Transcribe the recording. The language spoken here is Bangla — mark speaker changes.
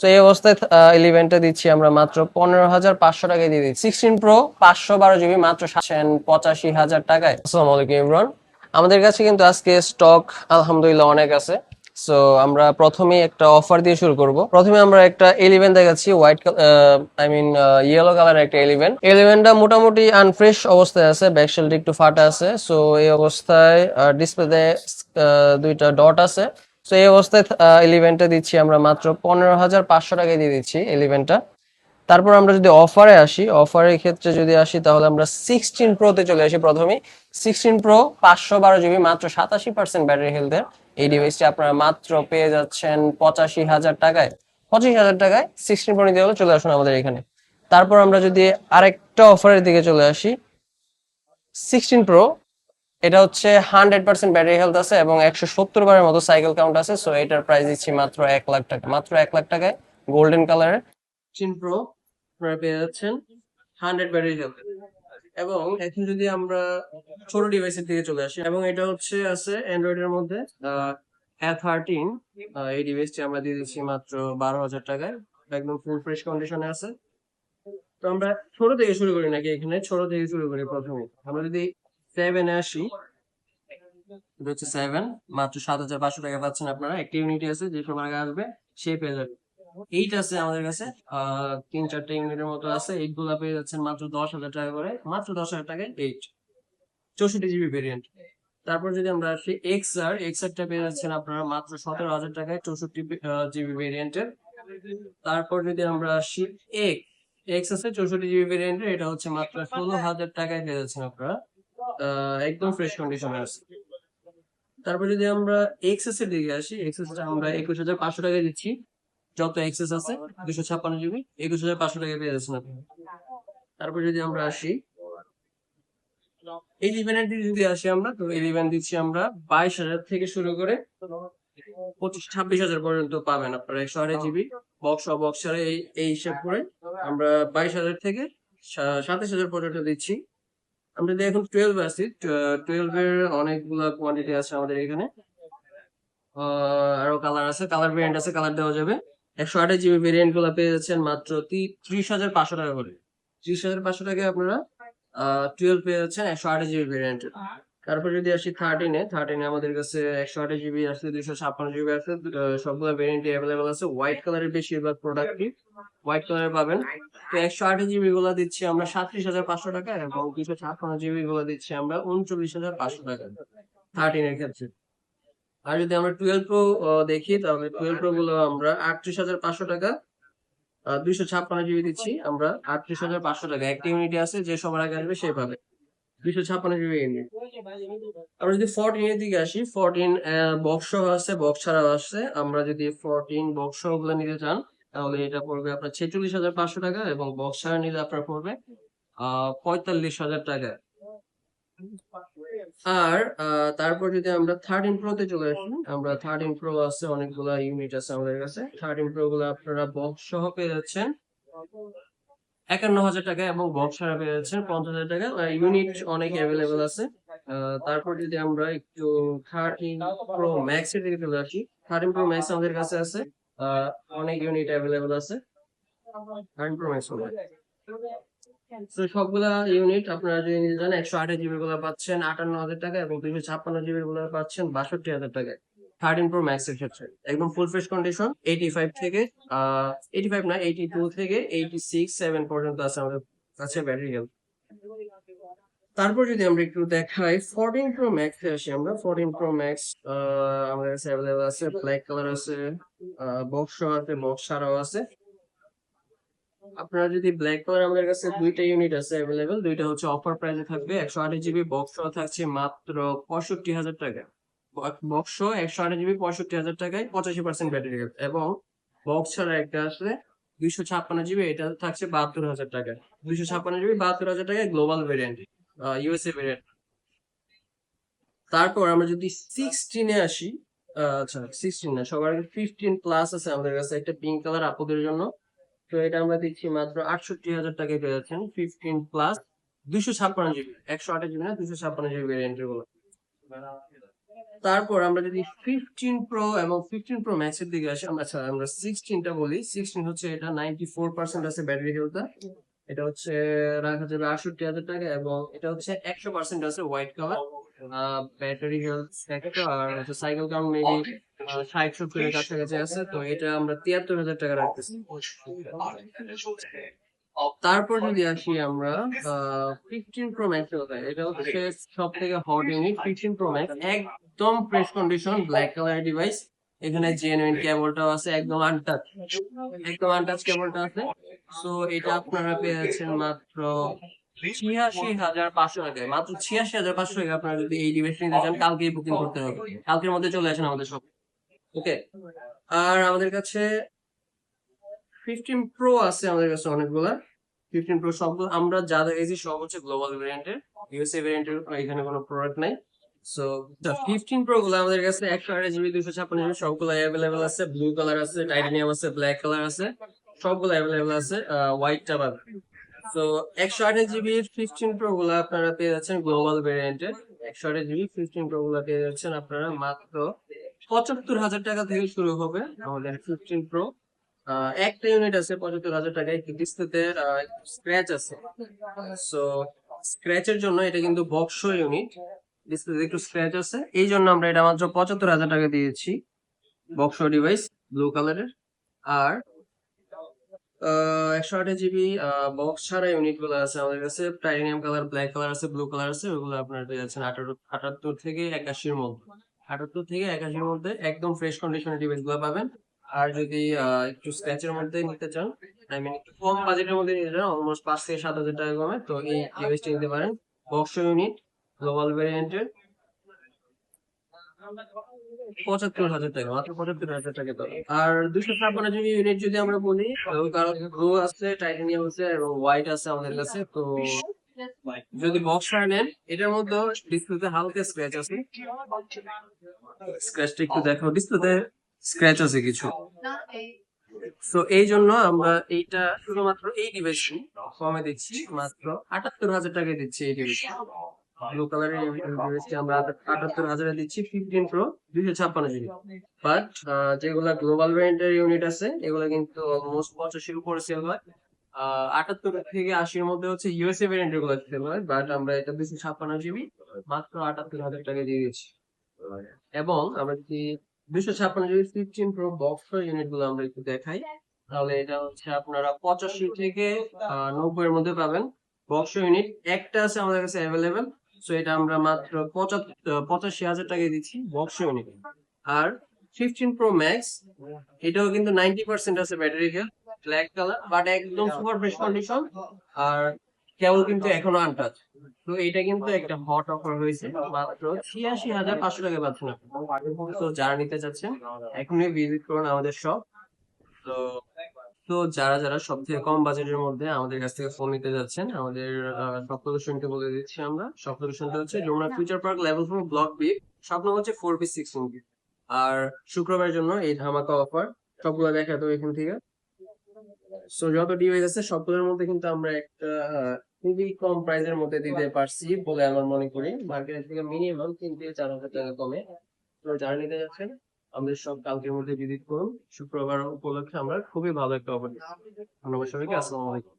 Speaker 1: তো এই অবস্থায় 11টা দিচ্ছি আমরা মাত্র 15,500 টাকায় দিয়ে দিচ্ছি। 16 প্রো 512 জিবি মাত্র 85,000 টাকায়। আসসালামু আলাইকুম এভরিওয়ান, আমাদের কাছে কিন্তু আজকে স্টক আলহামদুলিল্লাহ অনেক আছে। সো আমরা প্রথমেই একটা অফার দিয়ে শুরু করব। প্রথমে আমরা একটা 11 দেখাচ্ছি, হোয়াইট ইয়েলো কালার একটা 11টা মোটামুটি আনফ্রেশ অবস্থায় আছে, ব্যাকশেলটা একটু ফাটা আছে। সো এই অবস্থায় ডিসপ্লেতে দুইটা ডট আছে। তো এই অবস্থায় 11টা দিচ্ছি আমরা মাত্র 15,500 টাকায় দিয়ে দিচ্ছি 11টা। তারপর আমরা যদি অফারে আসি, অফারের ক্ষেত্রে যদি আসি তাহলে আমরা 16 প্রোতে চলে আসি। প্রথমেই 16 প্রো 512 জিবি মাত্র 87% ব্যাটারি হেলথের এই ডিভাইসটি আপনারা মাত্র পেয়ে যাচ্ছেন 85,000 টাকায়। 25,000 টাকায় 16 প্রো নিতে হলে চলে আসুন আমাদের এখানে। তারপর আমরা যদি আরেকটা অফারের দিকে চলে আসি, 16 প্রো, এটা হচ্ছে 100% ব্যাটারি হেলথ আছে এবং 170 বারের মতো সাইকেল কাউন্ট আছে। সো এটার প্রাইস দিচ্ছি মাত্র 1 লাখ টাকা, মাত্র 1 লাখ টাকায় গোল্ডেন কালারের 16 প্রো আপনারা পেয়ে যাচ্ছেন 100 ব্যাটারি হেলথ। এবং এখন যদি আমরা ছোট ডিভাইসের দিকে চলে আসি, এবং এটা হচ্ছে আছে অ্যান্ড্রয়েড এর মধ্যে A13, এই ডিভাইসটি আমরা দিয়ে দিচ্ছি মাত্র 12,000 টাকায়, একদম ফুল ফ্রেশ কন্ডিশনে আছে। তো আমরা ছোট থেকে শুরু করি নাকি, এখানে ছোট থেকে শুরু করি। প্রথমে আমরা যদি 7 এ আসি, এটা হচ্ছে 7, মাত্র 7,500 টাকা পাচ্ছেন আপনারা। একটা ইউনিটি আছে, যে সবার আগে আসবে সে পেয়ে যাবে। 8 আছে আমাদের কাছে, 3-4টা ইউনিটের মতো আছে। 8 গুলা পেয়ে যাচ্ছেন মাত্র 10,000 টাকা করে, মাত্র 10,000 টাকায় 8, 64 জিবি ভেরিয়েন্ট। তারপর যদি আমরা আসি এক্সআর টা পেয়ে যাচ্ছেন আপনারা মাত্র 17,000 টাকায় 64 জিবি ভেরিয়েন্টের। তারপর যদি আমরা আসি এক্স আছে 64 জিবি ভেরিয়েন্টের, এটা হচ্ছে মাত্র 16,000 টাকায় পেয়ে যাচ্ছেন আপনারা, একদম ফ্রেশ কন্ডিশনে আছে। তারপর যদি আমরা এক্সএস এর দিকে আসি, এক্সএস টা আমরা 21,500 টাকায় দিচ্ছি। যত এক্সএস আছে 256 জিবি 21,500 টাকায় পেয়ে যাচ্ছেন আপনি। তারপর যদি আমরা আসি 11 এর দিকে যদি আসি আমরা, তো 11 দিচ্ছি আমরা 22,000 থেকে শুরু করে 26,000 পর্যন্ত পাবেন আপনারা। 128 জিবি বক্স ও বক্স ছাড়া এই এই হিসাব করে আমরা 22,000 থেকে 27,000 পর্যন্ত দিচ্ছি। আমরা যদি এখন 12 আসি, 12 এর অনেকগুলা কোয়ান্টিটি আছে আমাদের এখানে। আরো কালার আছে, কালার ভেরিয়েন্ট আছে, কালার দেওয়া যাবে। 128 জিবি ভেরিয়েন্ট গুলো পেয়ে যাচ্ছেন মাত্র 30,500 টাকা করে। 30,500 টাকায় আপনারা 12 পেয়ে যাচ্ছেন 128 জিবি ভেরিয়েন্ট। তারপর যদি আসি 13 আমাদের কাছে 128 জিবি আছে, 256 জিবি আছে, সবগুলো ভেরিয়েন্ট অ্যাভেলেবল আছে। হোয়াইট কালারের বেশিরভাগ প্রোডাক্টই হোয়াইট কালার পাবেন। তো 128 জিবি গুলো দিচ্ছি আমরা 37,500 টাকা, এবং 256 জিবি গুলো দিচ্ছি আমরা 39,500 টাকা 13 এর ক্ষেত্রে। আর যদি আমরা 12 প্রো দেখি, তাহলে 12 প্রো গুলো আমরা 38,500 টাকা, 256 জিবি দিচ্ছি আমরা 38,500 টাকা। একটা ইউনিটি আছে, যে সবার আগে আসবে সে পাবে 256 জিবি ইউনিট। আমরা যদি 14 এর দিকে আসি, 14 বক্স সহ আছে, বক্স ছাড়াও আছে। আমরা যদি 14 বক্স সহ গুলো নিতে চান, তাহলে এটা পড়বে আপনার 46,500 টাকা, এবং বক্স ছাড়া নিলে আপনার পড়বে 45,000 টাকা। আর তারপর যদি আমরা 13 প্রো তে চলে আসি, আমরা 13 প্রো আছে, অনেকগুলা ইউনিট আছে আমাদের কাছে। 13 প্রো গুলো আপনারা বক্স সহ পেয়ে যাচ্ছেন 51,000 টাকা, এবং বক্স ছাড়া পেয়ে যাচ্ছেন 50,000 টাকা। ইউনিট অনেক অ্যাভেলেবেল আছে। তারপর যদি আমরা একটু 13 প্রো ম্যাক্স এর দিকে চলে আসি, 13 প্রো ম্যাক্স আমাদের কাছে আছে, অনেক ইউনিট অ্যাভেলেবেল আছে 13 প্রো ম্যাক্স। তো সবগুলা ইউনিট আপনারা যদি নিতে চান, 128 জিবি গুলো পাচ্ছেন 58,000 টাকা, এবং 256 জিবি গুলো পাচ্ছেন 62,000 টাকায় 13 প্রো ম্যাক্স এর ক্ষেত্রে। একদম ফুল ফ্রেশ কন্ডিশন, 85 থেকে 85 না, 82 থেকে 86-7 পর্যন্ত আছে আমাদের কাছে ব্যাটারি হেলথ। তারপর যদি আমরা একটু দেখাই 14 প্রো ম্যাক্স এ আসি, আমরা 14 প্রো ম্যাক্স আমাদের কাছে অ্যাভেলেবল আছে। ব্ল্যাক কালার আছে, বক্স আছে, বক্স ছাড়াও আছে। আপনারা যদি ব্ল্যাক কালার, আমাদের কাছে দুইটা ইউনিট আছে অ্যাভেলেবেল, দুইটা হচ্ছে অফার প্রাইসে থাকবে। 128 জিবি বক্স সহ থাকছে মাত্র 65,000 টাকা। বক্স সহ 128 জিবি 65,000 টাকায় 85% ব্যাটারি হেলথ। এবং বক্স ছাড়া একটা আছে 256 জিবি, এটা থাকছে 72,000 টাকায়। 256 জিবি 72,000 টাকায় গ্লোবাল ভেরিয়েন্ট, ইউএসএ ভেরিয়েন্ট। তারপর আমরা যদি 16 এ আসি, আচ্ছা 16 না, সবার আগে 15 প্লাস আছে আমাদের কাছে, একটা পিঙ্ক কালার আপুদের জন্য। তো এটা আমরা দিচ্ছি মাত্র 68,000 টাকায় পেয়ে যাচ্ছেন 15 প্লাস 256 জিবি, 128 জিবি না, 256 জিবি ভেরিয়েন্টের গুলো। তারপর আমরা যদি 15 Pro এবং 15 Pro Max এর দিকে আসি, আমরা 16টা বলি। 16 হচ্ছে এটা 94% আছে ব্যাটারি হেলথ। এটা হচ্ছে রাখা যাবে 68,000 টাকা, এবং এটা হচ্ছে 100% আছে হোয়াইট কালার। ব্যাটারি হেলথ একটা, আর হচ্ছে সাইকেল কাউন্ট মেবি 60-70 এর কাছাকাছি আছে, তো এটা আমরা 73,000 টাকা রাখতেছি। তারপর যদি আসি আমরা 15 Pro Max এর কথায়, এটা হচ্ছে সব থেকে হট ইউনিট। 15 Pro Max একদম fresh condition, black colour device. এখানে জেনুইন কেবলটাও আছে, একদম আনটাচ, একদম আনটাচ কেবলটা আছে। সো এটা আপনারা পেয়ে যাচ্ছেন মাত্র 86,500 টাকায়। মাত্র 86,500 টাকা আপনারা যদি এই ডিভাইস নিতে চান, কালকেই বুকিং করতে হবে, কালকের মধ্যে চলে আসেন আমাদের সব। ওকে, আর আমাদের কাছে 15 Pro আছে আমাদের কাছে অনেকগুলা। 15 Pro সবগুলো আমরা যা দেখেছি সব হচ্ছে গ্লোবাল ভেরিয়েন্টের, ইউএসএ ভেরিয়েন্টের এখানে কোনো প্রোডাক্ট নাই। সো 15 Pro গুলো আমাদের কাছে 128 GB 256 GB সবগুলো অ্যাভেলেবেল আছে। ব্লু কালার আছে, টাইটানিয়াম আছে, ব্ল্যাক কালার আছে, সবগুলো অ্যাভেলেবেল আছে, হোয়াইটটা বাদ। তো 128 GB 15 Pro গুলো আপনারা পেয়ে যাচ্ছেন গ্লোবাল ভেরিয়েন্টের। 128 GB 15 Pro গুলো পেয়ে যাচ্ছেন আপনারা মাত্র 75,000 টাকা থেকে শুরু হবে আমাদের 15 Pro। একটা ইউনিট আছে 75,000 টাকায়, ডিসপ্লেতে স্ক্র্যাচ আছে। সো স্ক্র্যাচের জন্য এটা কিন্তু বক্স ইউনিট, ডিসপ্লেতে একটু স্ক্র্যাচ আছে, এই জন্য আমরা এটা মাত্র 75,000 টাকা দিয়েছি। বক্স ডিভাইস, ব্লু কালারের। আর 128 GB বক্স ছাড়া ইউনিট গুলো আছে আমাদের কাছে, টাইটানিয়াম কালার, ব্ল্যাক কালার আছে, ব্লু কালার আছে, ওগুলো আপনারা পেয়ে যাচ্ছেন 78 থেকে 81 এর মধ্যে। 78 থেকে 81 এর মধ্যে একদম ফ্রেশ কন্ডিশনের ডিভাইস গুলো পাবেন। আর যদি একটু স্ক্র্যাচের মধ্যে নিতে চান, আই মিন একটু কম বাজেটের মধ্যে নিতে চান, অলমোস্ট 5 থেকে 7,000 টাকা কমে, তো এই ডিভাইসটা নিতে পারেন। বক্স ইউনিট, গ্লোবাল ভেরিয়েন্টের, 75,000 টাকা, মাত্র 75,000 টাকা তো। আর 256 GB ইউনিট যদি আমরা বলি, কারণ ব্লু আছে, টাইটানিয়াম আছে এবং হোয়াইট আছে আমাদের কাছে। তো যদি বক্স নেন, এটার মধ্যে ডিসপ্লেতে হালকা স্ক্র্যাচ আছে, স্ক্র্যাচটা একটু দেখো, ডিসপ্লেতে স্ক্র্যাচ আছে কিছু। তো এই জন্য আমরা এইটা শুধুমাত্র এই ডিভাইস কমে দিচ্ছি, মাত্র 78,000 টাকায় দিচ্ছি এই ডিভাইস। ব্লু কালারের ডিভাইসটি আমরা 78,000 দিচ্ছি, 15 Pro 256 GB। বাট যেগুলা গ্লোবাল ভ্যারিয়েন্টের ইউনিট আছে, এগুলা কিন্তু অলমোস্ট 85 উপরে সেল হয়। 78 থেকে 80 এর মধ্যে হচ্ছে ইউএসএ ভ্যারিয়েন্টের গুলো সেল হয়, বাট আমরা এটা 256 GB মাত্র 78,000 টাকা দিয়ে দিচ্ছি। এবং আমরা যদি 256 GB 15 Pro বক্স ইউনিট গুলো আমরা একটু দেখাই, তাহলে এটা হচ্ছে আপনারা 85 থেকে 90 এর মধ্যে পাবেন। বক্স ইউনিট একটা আছে আমাদের কাছে অ্যাভেলেবেল, সো এটা আমরা মাত্র 85,000 টাকায় দিচ্ছি বক্স ইউনিট। আর 15 Pro Max, এটাও কিন্তু 90% আছে battery health, black colour, but একদম সুপার ফ্রেশ কন্ডিশন। আর কেবল কিন্তু এখনো আনটাচ। তো এটা কিন্তু একটা হট অফার হয়েছে, মাত্র 86,500 টাকা পাচ্ছেন আপনি। তো যারা নিতে চাচ্ছেন এখনই ভিজিট করুন আমাদের শপ। তো তো যারা যারা সব থেকে কম বাজেটের মধ্যে আমাদের কাছ থেকে ফোন নিতে যাচ্ছেন, আমাদের শপ লোকেশনটা বলে দিচ্ছি আমরা। শপ লোকেশনটা হচ্ছে Jamuna future park, level 4, block B. Shop number হচ্ছে 4B6 রুম। আর শুক্রবারের জন্য এই ধামাকা অফার, সবগুলো দেখা তো এখান থেকে। সো যত ডিভাইস আছে সবগুলোর মধ্যে কিন্তু আমরা একটা খুবই কম প্রাইসের মধ্যে দিতে পারছি বলে আমার মনে করি, মার্কেট থেকে মিনিমাম 3 থেকে 4 হাজার টাকা কমে। তো যারা নিতে যাচ্ছেন আমাদের সব কালকের মধ্যে ভিজিট করুন। শুক্রবার উপলক্ষে আমরা খুবই ভালো একটা অফার দিচ্ছি। ধন্যবাদ সবাইকে, আসসালামু আলাইকুম।